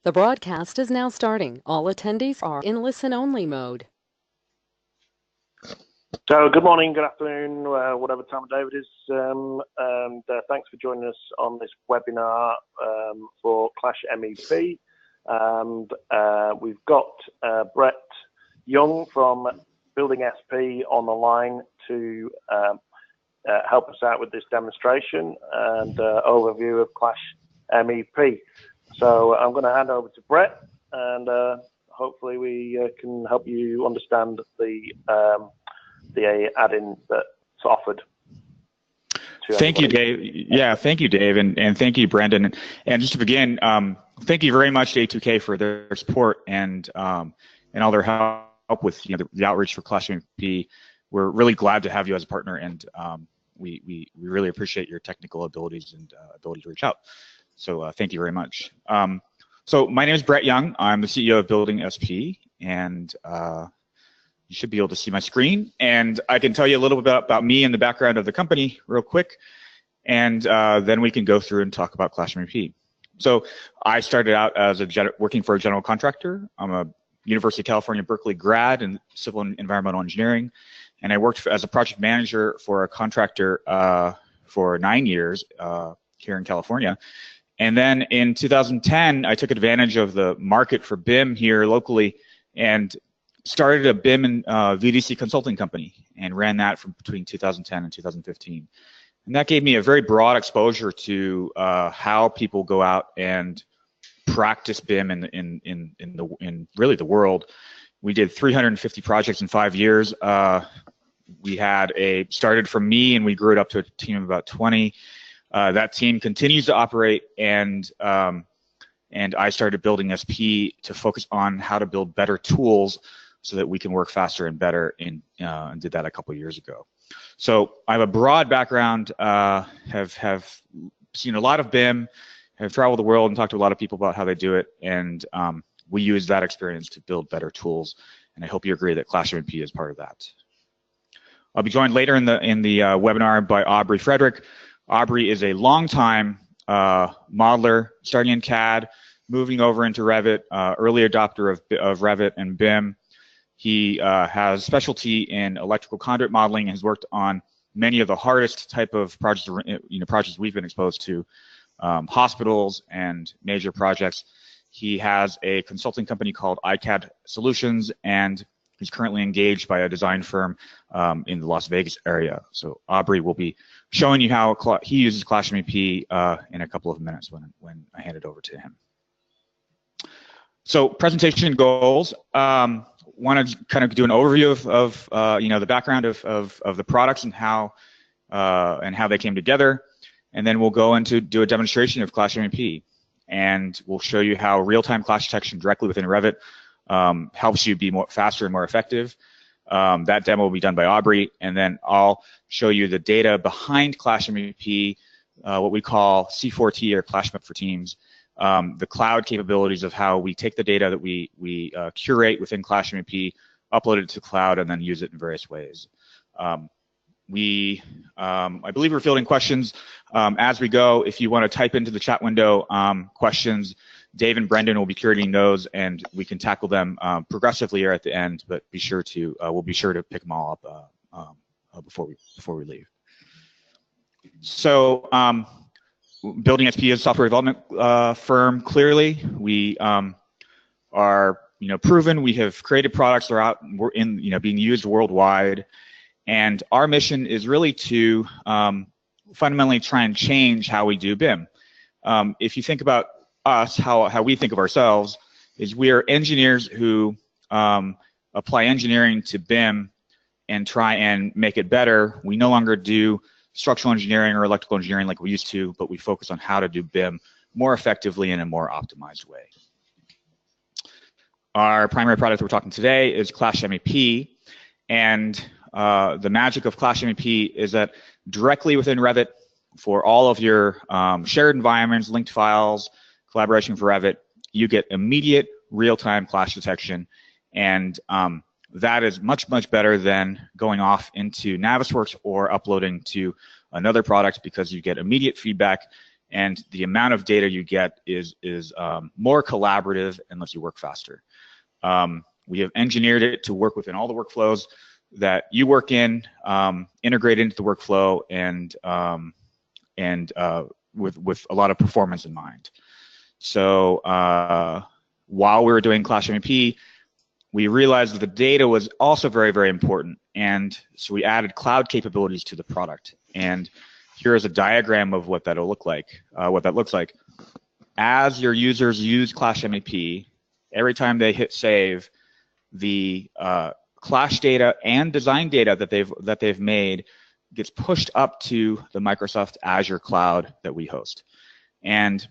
The broadcast is now starting. All attendees are in listen-only mode. So good morning, good afternoon, whatever time of day it is, and thanks for joining us on this webinar for ClashMEP. And we've got Brett Young from Building SP on the line to help us out with this demonstration and overview of ClashMEP. So I'm going to hand over to Brett, and hopefully we can help you understand the add-in that's offered. Thank you, Dave. Yeah, thank you, Dave, and thank you, Brendan. And just to begin, thank you very much to A2K for their support and all their help with the outreach for ClashMEP. We're really glad to have you as a partner, and we really appreciate your technical abilities and ability to reach out. So thank you very much. So my name is Brett Young. I'm the CEO of Building SP, and you should be able to see my screen. And I can tell you a little bit about me and the background of the company real quick, and then we can go through and talk about ClashMEP. So I started out as working for a general contractor. I'm a University of California, Berkeley grad in civil and environmental engineering, and I worked as a project manager for a contractor for 9 years here in California. And then in 2010, I took advantage of the market for BIM here locally and started a BIM and VDC consulting company and ran that from between 2010 and 2015. And that gave me a very broad exposure to how people go out and practice BIM in really the world. We did 350 projects in 5 years. We had started from me, and we grew it up to a team of about 20. That team continues to operate, and I started Building SP to focus on how to build better tools so that we can work faster and better, and did that a couple of years ago. So I have a broad background, have seen a lot of BIM, have traveled the world and talked to a lot of people about how they do it, and we use that experience to build better tools, and I hope you agree that ClashMEP is part of that. I'll be joined later in the webinar by Aubrey Frederick. Aubrey is a longtime modeler, starting in CAD, moving over into Revit, early adopter of Revit and BIM. He has specialty in electrical conduit modeling and has worked on many of the hardest type of projects, projects we've been exposed to, hospitals and major projects. He has a consulting company called iCAD Solutions, and he's currently engaged by a design firm in the Las Vegas area. So Aubrey will be showing you how he uses ClashMEP in a couple of minutes when I hand it over to him. So presentation goals. Want to kind of do an overview of the background of the products and how they came together, and then we'll go into do a demonstration of ClashMEP, and we'll show you how real-time clash detection directly within Revit helps you be faster and more effective. That demo will be done by Aubrey, and then I'll show you the data behind ClashMEP, what we call C4T or ClashMEP for Teams, the cloud capabilities of how we take the data that we curate within ClashMEP, upload it to cloud, and then use it in various ways. I believe we're fielding questions as we go. If you want to type into the chat window questions, Dave and Brendan will be curating those, and we can tackle them progressively here at the end. But we'll be sure to pick them all up before we leave. So, Building SP is a software development firm. Clearly, we are proven. We have created products that are out, being used worldwide, and our mission is really to fundamentally try and change how we do BIM. If you think about us, how we think of ourselves is we are engineers who apply engineering to BIM and try and make it better. We no longer do structural engineering or electrical engineering like we used to, but we focus on how to do BIM more effectively in a more optimized way. Our primary product that we're talking today is ClashMEP, and the magic of ClashMEP is that directly within Revit, for all of your shared environments, linked files, collaboration for Revit, you get immediate real-time clash detection, and that is much, much better than going off into Navisworks or uploading to another product, because you get immediate feedback and the amount of data you get is more collaborative and lets you work faster. We have engineered it to work within all the workflows that you work in, integrate into the workflow, and with a lot of performance in mind. So while we were doing ClashMEP, we realized that the data was also very, very important, and so we added cloud capabilities to the product. And here is a diagram of what that'll look like. What that looks like. As your users use ClashMEP, every time they hit save, the Clash data and design data that they've made gets pushed up to the Microsoft Azure cloud that we host. And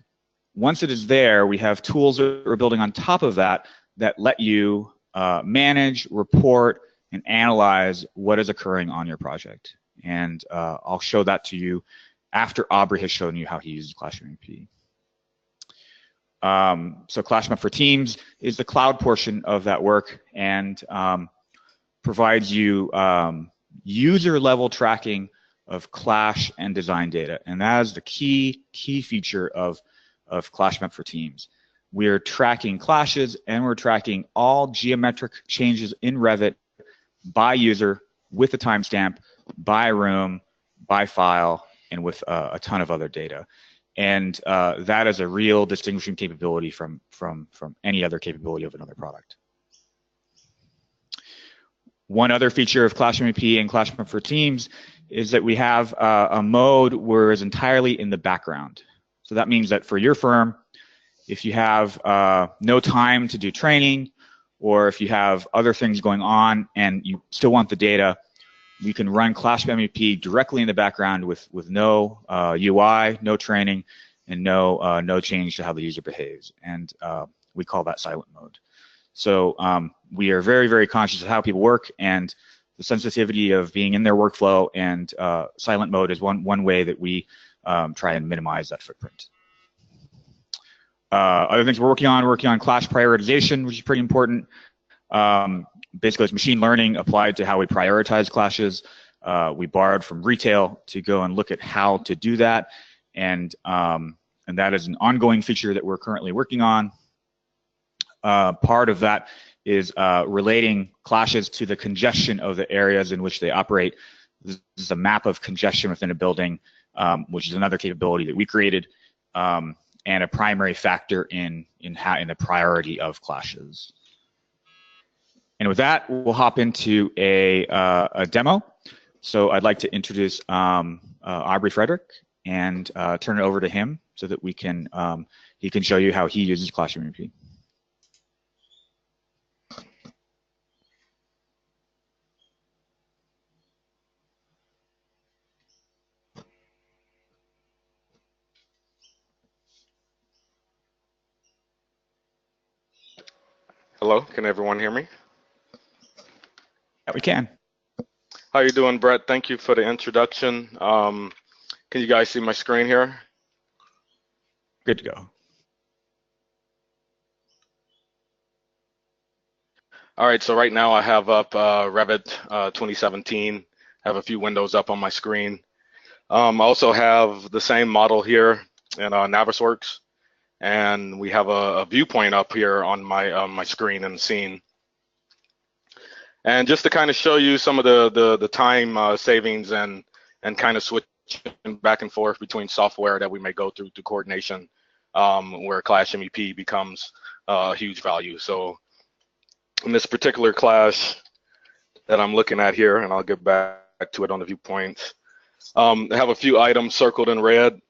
once it is there, we have tools that we're building on top of that that let you manage, report, and analyze what is occurring on your project. And I'll show that to you after Aubrey has shown you how he uses ClashMEP. So ClashMEP for Teams is the cloud portion of that work, and provides you user-level tracking of Clash and design data, and that is the key feature of ClashMEP for Teams. We're tracking clashes, and we're tracking all geometric changes in Revit by user with a timestamp, by room, by file, and with a ton of other data. And that is a real distinguishing capability from any other capability of another product. One other feature of ClashMEP and ClashMEP for Teams is that we have a mode where it's entirely in the background. So that means that for your firm, if you have no time to do training, or if you have other things going on and you still want the data, you can run ClashMEP directly in the background with no UI, no training, and no change to how the user behaves. And we call that silent mode. So we are very, very conscious of how people work and the sensitivity of being in their workflow, and silent mode is one way that we try and minimize that footprint. Other things we're working on Clash prioritization, which is pretty important. Basically, it's machine learning applied to how we prioritize clashes. We borrowed from retail to go and look at how to do that, and that is an ongoing feature that we're currently working on. Part of that is relating clashes to the congestion of the areas in which they operate. This is a map of congestion within a building, which is another capability that we created, and a primary factor in the priority of clashes. And with that, we'll hop into a demo. So I'd like to introduce Aubrey Frederick and turn it over to him so that he can show you how he uses ClashMEP. Hello, can everyone hear me? Yeah, we can. How you doing, Brett? Thank you for the introduction. Can you guys see my screen here? Good to go. All right, so right now I have up Revit 2017. I have a few windows up on my screen. I also have the same model here in Navisworks, and we have a viewpoint up here on my screen and scene. And just to kind of show you some of the time savings and kind of switching back and forth between software that we may go through to coordination, where ClashMEP becomes a huge value. So in this particular clash that I'm looking at here, and I'll get back to it on the viewpoints, I have a few items circled in red.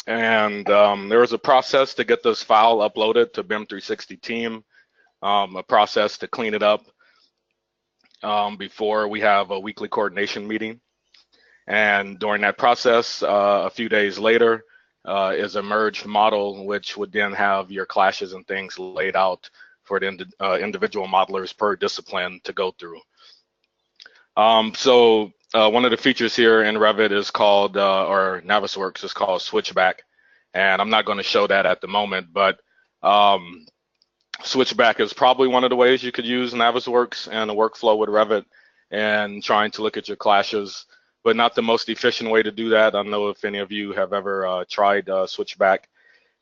And there is a process to get this file uploaded to BIM 360 team, a process to clean it up before we have a weekly coordination meeting. And during that process, a few days later, is a merged model, which would then have your clashes and things laid out for the individual modelers per discipline to go through. So one of the features here in Revit is called, or Navisworks is called Switchback. And I'm not going to show that at the moment, but Switchback is probably one of the ways you could use Navisworks and a workflow with Revit and trying to look at your clashes but not the most efficient way to do that. I don't know if any of you have ever tried Switchback.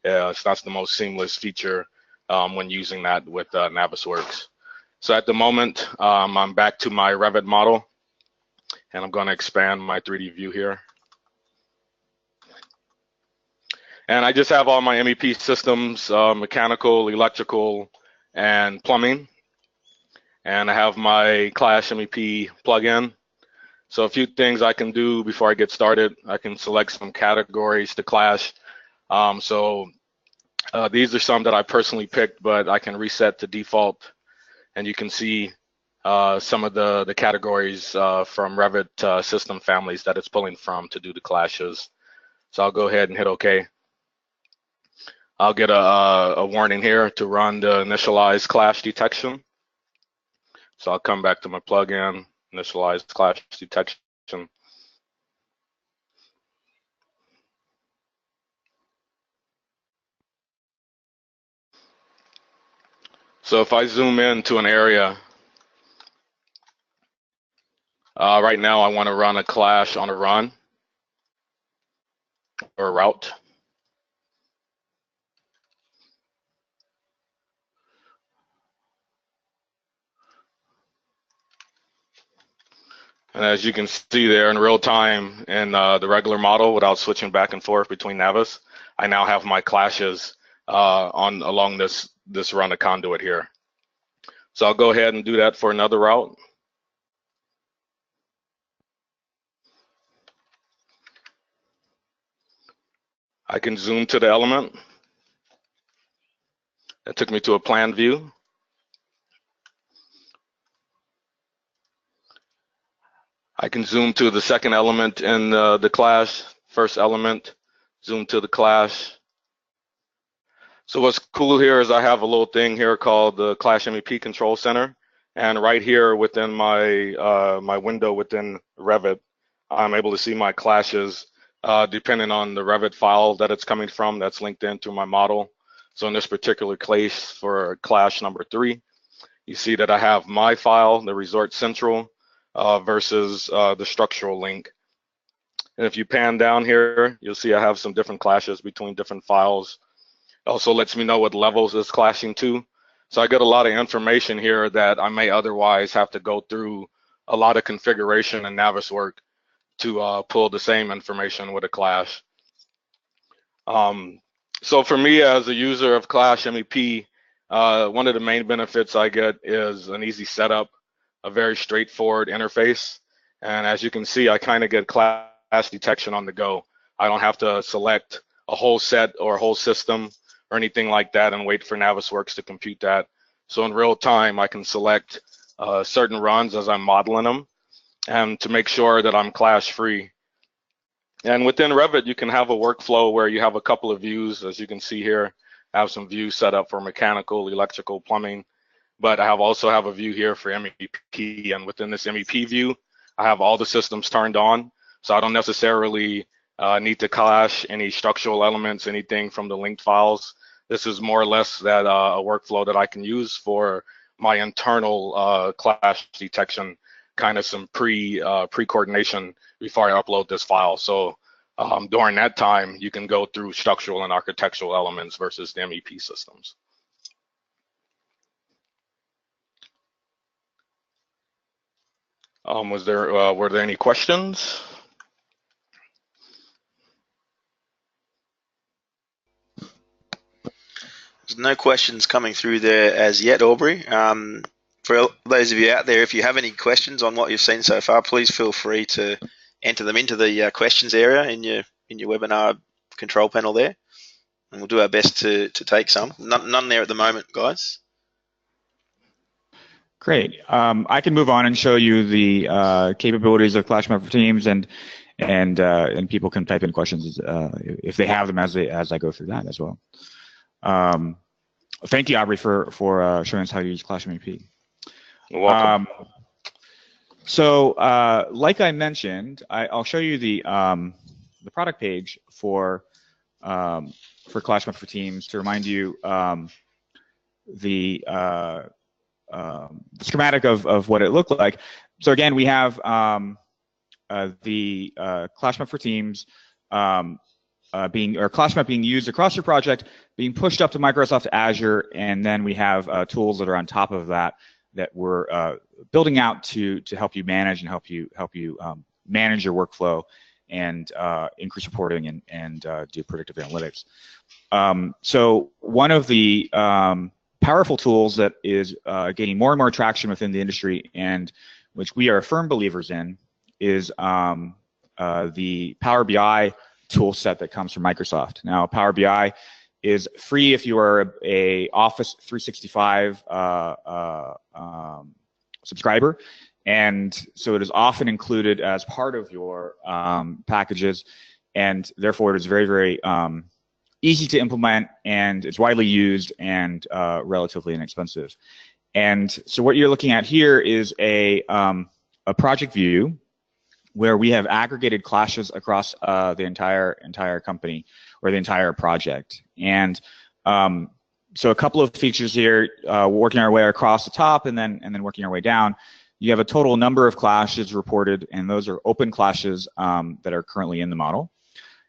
It's not the most seamless feature when using that with Navisworks. So at the moment, I'm back to my Revit model, and I'm going to expand my 3D view here. And I just have all my MEP systems, mechanical, electrical, and plumbing. And I have my ClashMEP plugin. So a few things I can do before I get started. I can select some categories to Clash. These are some that I personally picked, but I can reset to default. And you can see some of the categories from Revit system families that it's pulling from to do the clashes. So I'll go ahead and hit OK. I'll get a warning here to run the initialize clash detection. So I'll come back to my plugin, initialize clash detection. So if I zoom in to an area, right now I want to run a clash on a run or a route. And as you can see there in real time in the regular model without switching back and forth between Navis, I now have my clashes along this run of conduit here. So I'll go ahead and do that for another route. I can zoom to the element. That took me to a plan view. I can zoom to the second element in the clash, first element, zoom to the clash. So what's cool here is I have a little thing here called the ClashMEP Control Center. And right here within my, my window within Revit, I'm able to see my clashes depending on the Revit file that it's coming from that's linked into my model. So in this particular case for clash number 3, you see that I have my file, the Resort Central, versus the structural link. And if you pan down here, you'll see I have some different clashes between different files. It also lets me know what levels it's clashing to. So I get a lot of information here that I may otherwise have to go through a lot of configuration and Navisworks to pull the same information with a clash. So for me as a user of ClashMEP, one of the main benefits I get is an easy setup, a very straightforward interface. And as you can see, I kind of get clash detection on the go. I don't have to select a whole set or a whole system or anything like that and wait for Navisworks to compute that. So in real time, I can select certain runs as I'm modeling them and to make sure that I'm clash free. And within Revit, you can have a workflow where you have a couple of views. As you can see here, I have some views set up for mechanical, electrical, plumbing, but I also have a view here for MEP. And within this MEP view, I have all the systems turned on. So I don't necessarily need to clash any structural elements, anything from the linked files. This is more or less that a workflow that I can use for my internal clash detection, kind of some pre-coordination before I upload this file. So during that time, you can go through structural and architectural elements versus the MEP systems. Were there any questions? There's no questions coming through there as yet, Aubrey. For those of you out there, if you have any questions on what you've seen so far, please feel free to enter them into the questions area in your webinar control panel there, and we'll do our best to take some. None there at the moment, guys. Great. I can move on and show you the capabilities of ClashMEP for Teams, and people can type in questions if they have them as I go through that as well. Thank you, Aubrey, for showing us how to use ClashMEP. You're welcome. So, like I mentioned, I'll show you the product page for ClashMEP for Teams to remind you the schematic of what it looked like. So again, we have the ClashMEP for Teams ClashMEP being used across your project, being pushed up to Microsoft Azure, and then we have tools that are on top of that that we're building out to help you manage and help you manage your workflow and increase reporting and do predictive analytics. So one of the powerful tools that is gaining more and more traction within the industry, and which we are firm believers in, is the Power BI tool set that comes from Microsoft. Now, Power BI is free if you are a Office 365 subscriber, and so it is often included as part of your packages, and therefore it is very, very easy to implement, and it's widely used and relatively inexpensive. And so what you're looking at here is a project view where we have aggregated clashes across the entire company or the entire project. And so a couple of features here, working our way across the top and then working our way down. You have a total number of clashes reported, and those are open clashes that are currently in the model.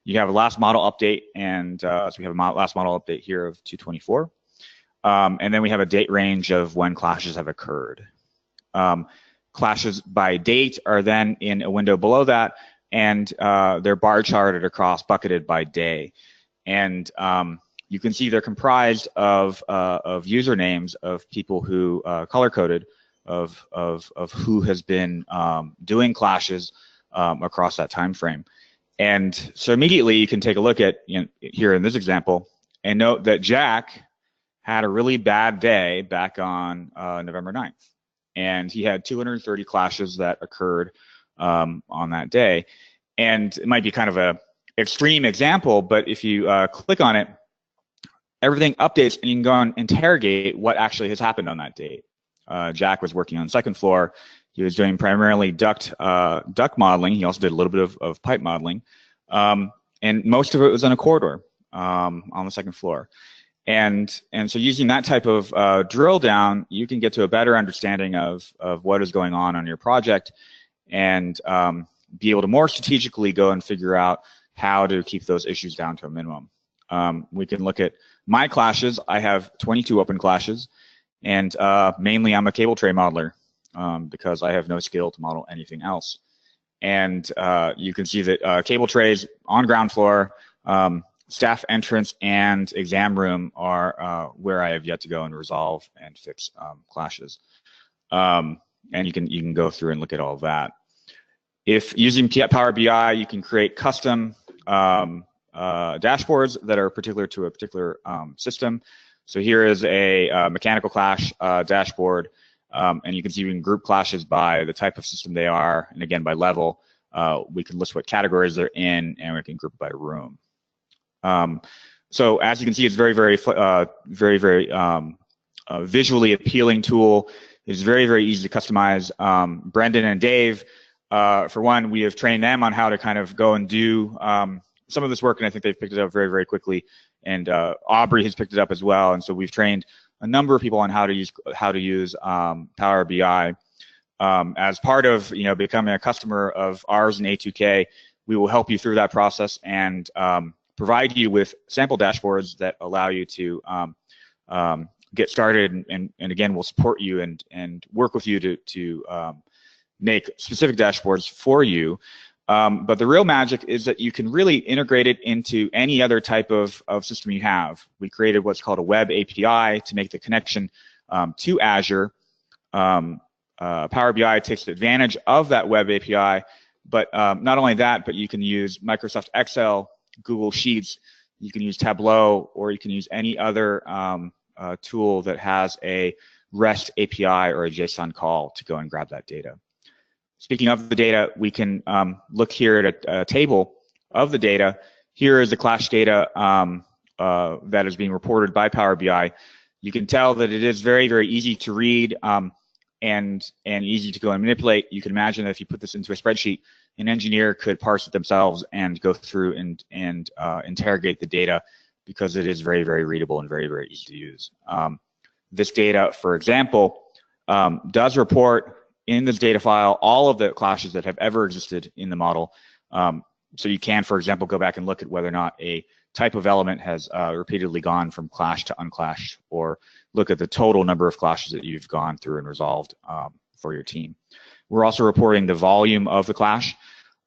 You have a last model update, and so we have a last model update here of 224. And then we have a date range of when clashes have occurred. Clashes by date are then in a window below that, and they're bar charted across, bucketed by day. And you can see they're comprised of usernames of people who color-coded of who has been doing clashes across that time frame. And so immediately you can take a look at, here in this example, and note that Jack had a really bad day back on November 9th. And he had 230 clashes that occurred on that day. And it might be kind of a extreme example, but if you click on it, everything updates, and you can go and interrogate what actually has happened on that date. Jack was working on the second floor. He was doing primarily duct modeling. He also did a little bit of pipe modeling. And most of it was on a corridor on the second floor. And so using that type of drill down, you can get to a better understanding of what is going on your project, and be able to more strategically go and figure out how to keep those issues down to a minimum. We can look at my clashes. I have 22 open clashes, and mainly I'm a cable tray modeler because I have no skill to model anything else. And you can see that cable trays on ground floor, staff entrance and exam room are where I have yet to go and resolve and fix clashes. And you can go through and look at all of that. If using Power BI, you can create custom dashboards that are particular to a particular system. So here is a mechanical clash dashboard, and you can see we can group clashes by the type of system they are, and again by level. We can list what categories they're in, and we can group by room. So as you can see, it's very visually appealing tool. It's very easy to customize. Brendan and Dave, for one, we have trained them on how to kind of go and do some of this work, and I think they've picked it up very very And Aubrey has picked it up as well, and so we've trained a number of people on how to use Power BI. As part of becoming a customer of ours in A2K, we will help you through that process and provide you with sample dashboards that allow you to get started, and again, we'll support you and work with you to make specific dashboards for you. But the real magic is that you can really integrate it into any other type of system you have. We created what's called a web API to make the connection to Azure. Power BI takes advantage of that web API, but not only that, but you can use Microsoft Excel, Google Sheets, you can use Tableau, or you can use any other tool that has a REST API or a JSON call to go and grab that data. Speaking of the data, we can look here at a table of the data. Here is the clash data that is being reported by Power BI. You can tell that it is very easy to read and easy to go and manipulate. You can imagine that if you put this into a spreadsheet, an engineer could parse it themselves and go through and interrogate the data, because it is very readable and very easy to use. This data, for example, does report in this data file all of the clashes that have ever existed in the model. So you can, for example, go back and look at whether or not a type of element has repeatedly gone from clash to unclashed, or look at the total number of clashes that you've gone through and resolved for your team. We're also reporting the volume of the clash.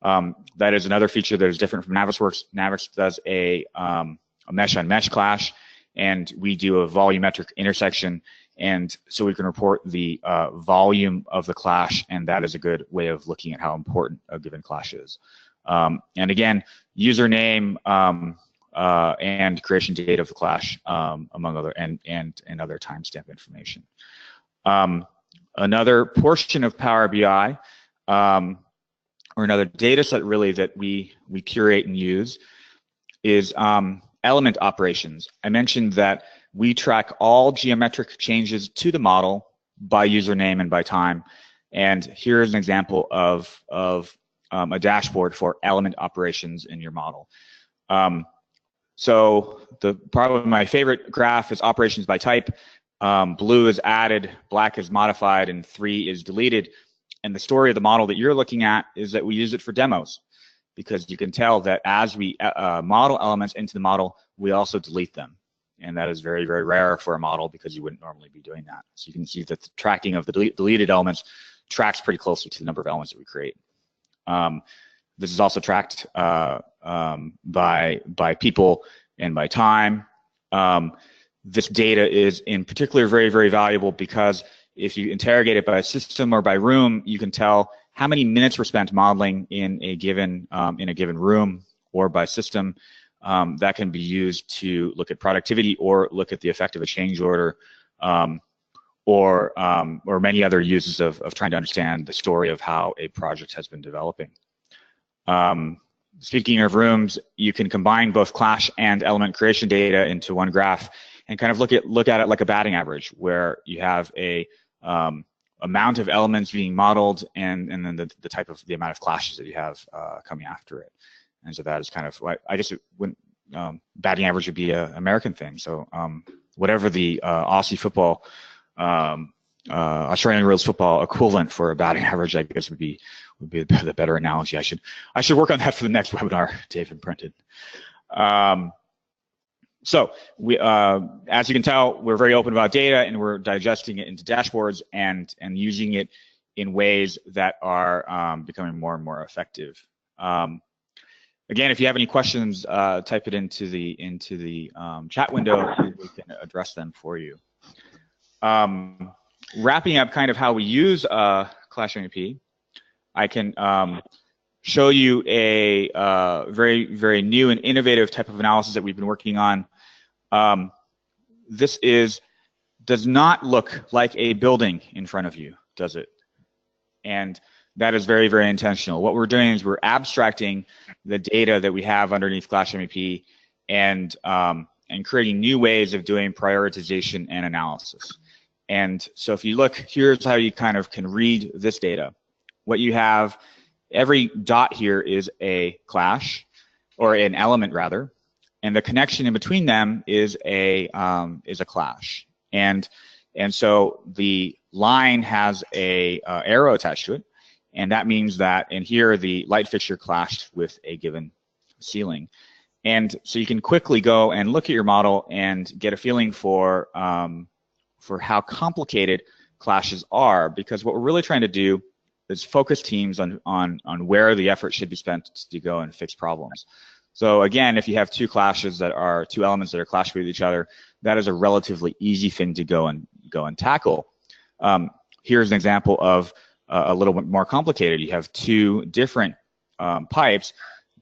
That is another feature that is different from Navisworks. Navisworks does a mesh-on-mesh clash, and we do a volumetric intersection, and so we can report the volume of the clash, and that is a good way of looking at how important a given clash is. And again, username and creation date of the clash, among other, and other timestamp information. Another portion of Power BI, or another data set really that we curate and use, is element operations. I mentioned that we track all geometric changes to the model by username and by time, and here's an example of a dashboard for element operations in your model. So probably my favorite graph is operations by type. Blue is added, black is modified, and 3 is deleted. And the story of the model that you're looking at is that we use it for demos, because you can tell that as we model elements into the model, we also delete them. And that is very, very rare for a model, because you wouldn't normally be doing that. So you can see that the tracking of the deleted elements tracks pretty closely to the number of elements that we create. This is also tracked by people and by time. This data is in particular very, very valuable, because if you interrogate it by system or by room, you can tell how many minutes were spent modeling in a given room, or by system. That can be used to look at productivity or look at the effect of a change order, or many other uses of trying to understand the story of how a project has been developing. Speaking of rooms, you can combine both clash and element creation data into one graph and kind of look at it like a batting average, where you have a amount of elements being modeled, and then the amount of clashes that you have coming after it. And so that is kind of what I guess batting average would be an American thing. So whatever the Aussie football, Australian rules football equivalent for a batting average, I guess would be the better analogy. I should work on that for the next webinar, Dave and Brendan. So we, as you can tell, we're very open about data, and we're digesting it into dashboards and using it in ways that are becoming more and more effective. Again, if you have any questions, type it into the chat window, and we can address them for you. Wrapping up kind of how we use ClashMEP, I can show you a very, very new and innovative type of analysis that we've been working on. This does not look like a building in front of you, does it? And that is very, very intentional. What we're doing is we're abstracting the data that we have underneath ClashMEP and creating new ways of doing prioritization and analysis. And so if you look, here's how you kind of can read this data. What you have, every dot here is a clash, or an element rather, and the connection in between them is a clash. And so the line has a arrow attached to it, and that means that in here the light fixture clashed with a given ceiling. And so you can quickly go and look at your model and get a feeling for how complicated clashes are, because what we're really trying to do is focus teams on where the effort should be spent to go and fix problems. So again, if you have two elements that are clashing with each other, that is a relatively easy thing to go and tackle. Here's an example of a little bit more complicated. You have two different pipes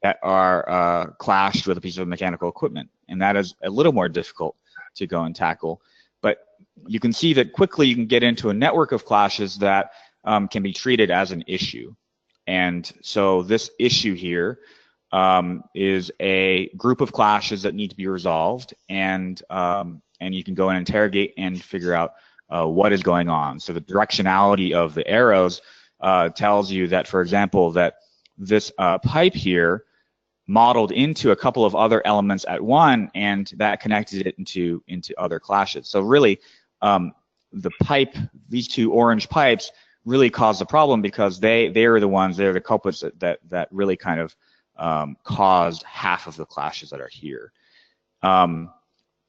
that are clashed with a piece of mechanical equipment, and that is a little more difficult to go and tackle. But you can see that quickly you can get into a network of clashes that can be treated as an issue. And so this issue here is a group of clashes that need to be resolved, and you can go and interrogate and figure out what is going on. So the directionality of the arrows tells you that, for example, that this pipe here modeled into a couple of other elements at one, and that connected it into other clashes. So really, the pipe, these two orange pipes, really caused the problem, because they're the culprits that really kind of caused half of the clashes that are here.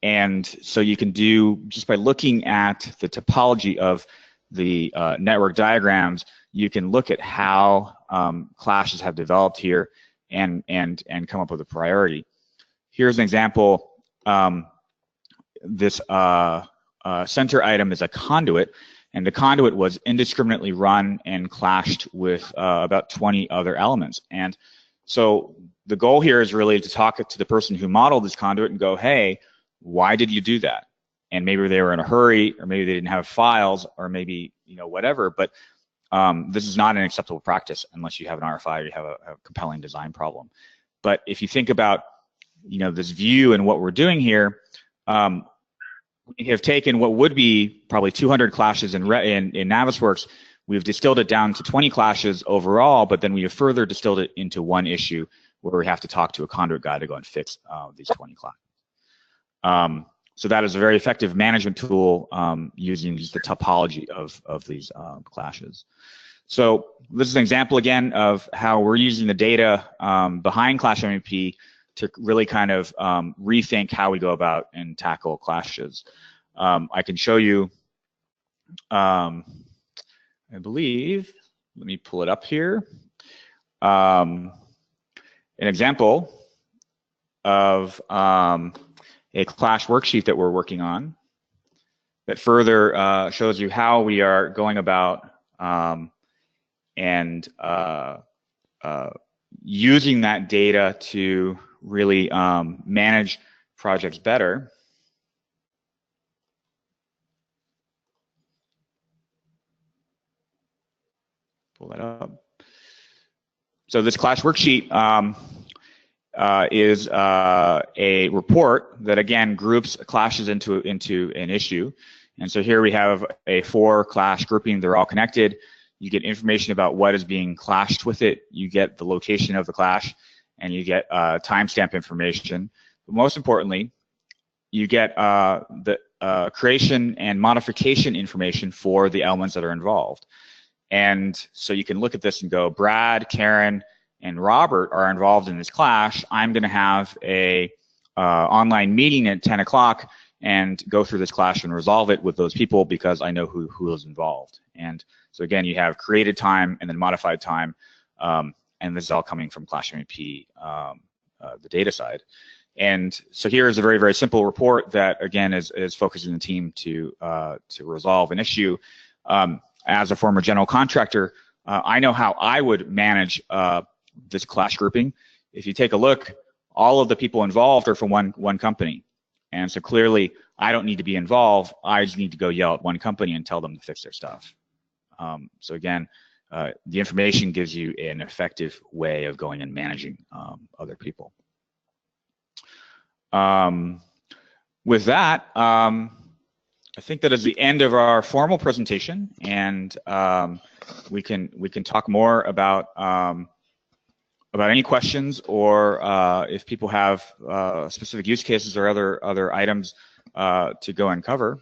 And so you can do, just by looking at the topology of the network diagrams, you can look at how clashes have developed here and come up with a priority. Here's an example. This center item is a conduit, and the conduit was indiscriminately run and clashed with about 20 other elements. And so the goal here is really to talk to the person who modeled this conduit and go, hey, why did you do that? And maybe they were in a hurry, or maybe they didn't have files, or maybe, you know, whatever. But this is not an acceptable practice unless you have an RFI or you have a compelling design problem. But if you think about, you know, this view and what we're doing here, we have taken what would be probably 200 clashes in Navisworks. We've distilled it down to 20 clashes overall, but then we have further distilled it into one issue where we have to talk to a conduit guy to go and fix these 20 clashes. So that is a very effective management tool using just the topology of these clashes. So this is an example again of how we're using the data behind ClashMEP to really kind of rethink how we go about and tackle clashes. I can show you, I believe, let me pull it up here, an example of a clash worksheet that we're working on that further shows you how we are going about using that data to really manage projects better. Pull that up. So this clash worksheet is a report that again groups clashes into an issue. And so here we have a 4 clash grouping. They're all connected. You get information about what is being clashed with it. You get the location of the clash, and you get timestamp information. But most importantly, you get the creation and modification information for the elements that are involved. And so you can look at this and go, Brad, Karen, and Robert are involved in this clash. I'm going to have a online meeting at 10 o'clock and go through this clash and resolve it with those people because I know who is involved. And so again, you have created time and then modified time, and this is all coming from ClashMEP, the data side. And so here is a very, very simple report that again is focusing the team to resolve an issue. As a former general contractor, I know how I would manage this clash grouping. If you take a look, all of the people involved are from one company. And so clearly, I don't need to be involved. I just need to go yell at one company and tell them to fix their stuff. So again, the information gives you an effective way of going and managing other people. With that, I think that is the end of our formal presentation, and we can talk more about any questions, or if people have specific use cases or other items to go and cover.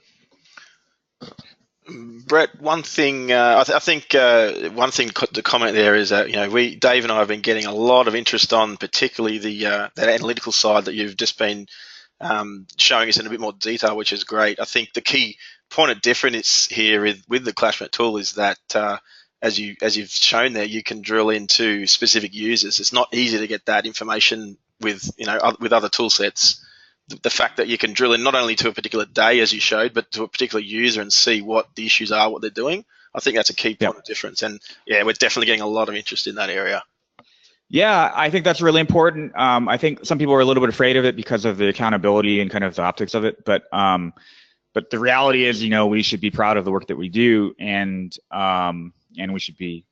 Brett, one thing I think one thing to comment there is that Dave and I have been getting a lot of interest on, particularly that analytical side that you've just been showing us in a bit more detail, which is great. I think the key point of difference here with the ClashMEP tool is that as you've shown there, you can drill into specific users. It's not easy to get that information with other tool sets. The fact that you can drill in not only to a particular day, as you showed, but to a particular user and see what the issues are, what they're doing, I think that's a key point of difference. And yeah, we're definitely getting a lot of interest in that area. Yeah, I think that's really important. I think some people are a little bit afraid of it because of the accountability and kind of the optics of it. But the reality is, we should be proud of the work that we do, and we should be,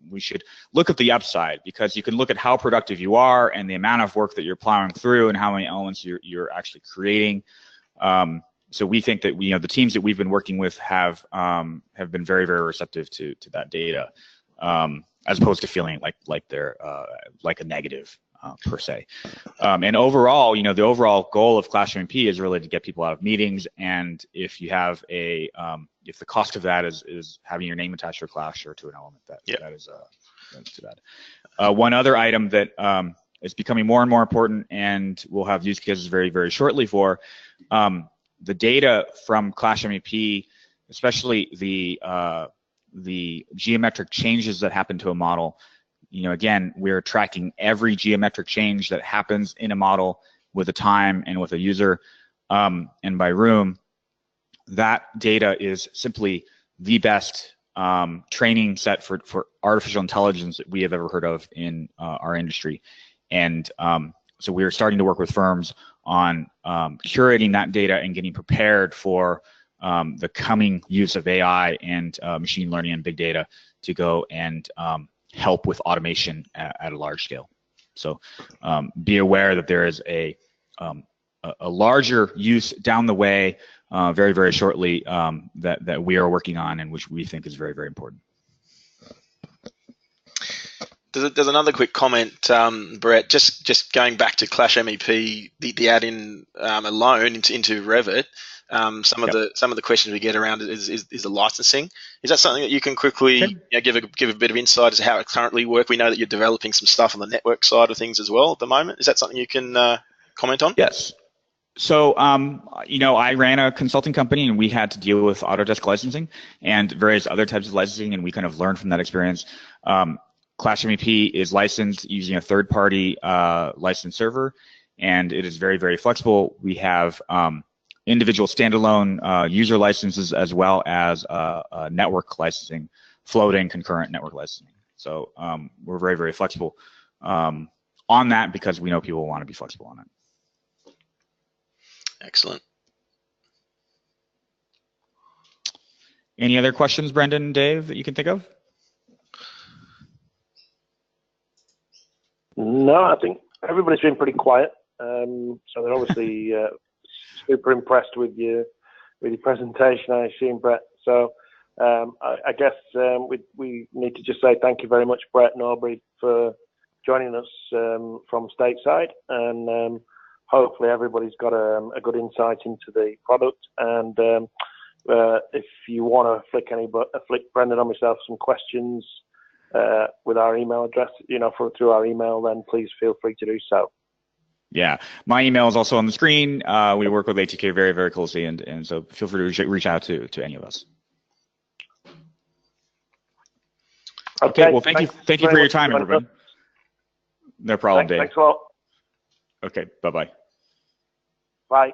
we should look at the upside, because you can look at how productive you are and the amount of work that you're plowing through and how many elements you're actually creating. So we think that the teams that we've been working with have been very, very receptive to that data, as opposed to feeling like they're like a negative. per se. And overall, the overall goal of ClashMEP is really to get people out of meetings. And if you have if the cost of that is having your name attached to a Clash or to an element, that's too bad. One other item that is becoming more and more important, and we'll have use cases very, very shortly for, the data from ClashMEP, especially the geometric changes that happen to a model. Again, we're tracking every geometric change that happens in a model with a time and with a user and by room. That data is simply the best training set for artificial intelligence that we have ever heard of in our industry. And so we are starting to work with firms on curating that data and getting prepared for the coming use of AI and machine learning and big data to go and help with automation at a large scale. So be aware that there is a larger use down the way very, very shortly that we are working on and which we think is very, very important. There's another quick comment, Brett. Just going back to ClashMEP, the add-in alone into Revit. Some of the questions we get around is the licensing. Is that something that you can quickly give a bit of insight as to how it currently works? We know that you're developing some stuff on the network side of things as well at the moment. Is that something you can comment on? Yes. So, I ran a consulting company and we had to deal with Autodesk licensing and various other types of licensing, and we kind of learned from that experience. ClashMEP is licensed using a third-party license server, and it is very, very flexible. We have individual standalone user licenses as well as network licensing, floating concurrent network licensing. So we're very, very flexible on that because we know people want to be flexible on it. Excellent. Any other questions, Brendan, Dave, that you can think of? No, I think everybody's been pretty quiet. So they're obviously super impressed with your presentation, I assume, Brett. So I guess we need to just say thank you very much, Brett and Aubrey, for joining us from stateside, and hopefully everybody's got a good insight into the product. And if you want to flick Brendan or myself some questions with our email address, through our email, then please feel free to do so. Yeah, my email is also on the screen. We work with ATK very, very closely, and so feel free to reach out to any of us. Okay, well, thank you for your time, everyone. No problem, Dave. Thanks a lot. Okay, bye-bye. Bye.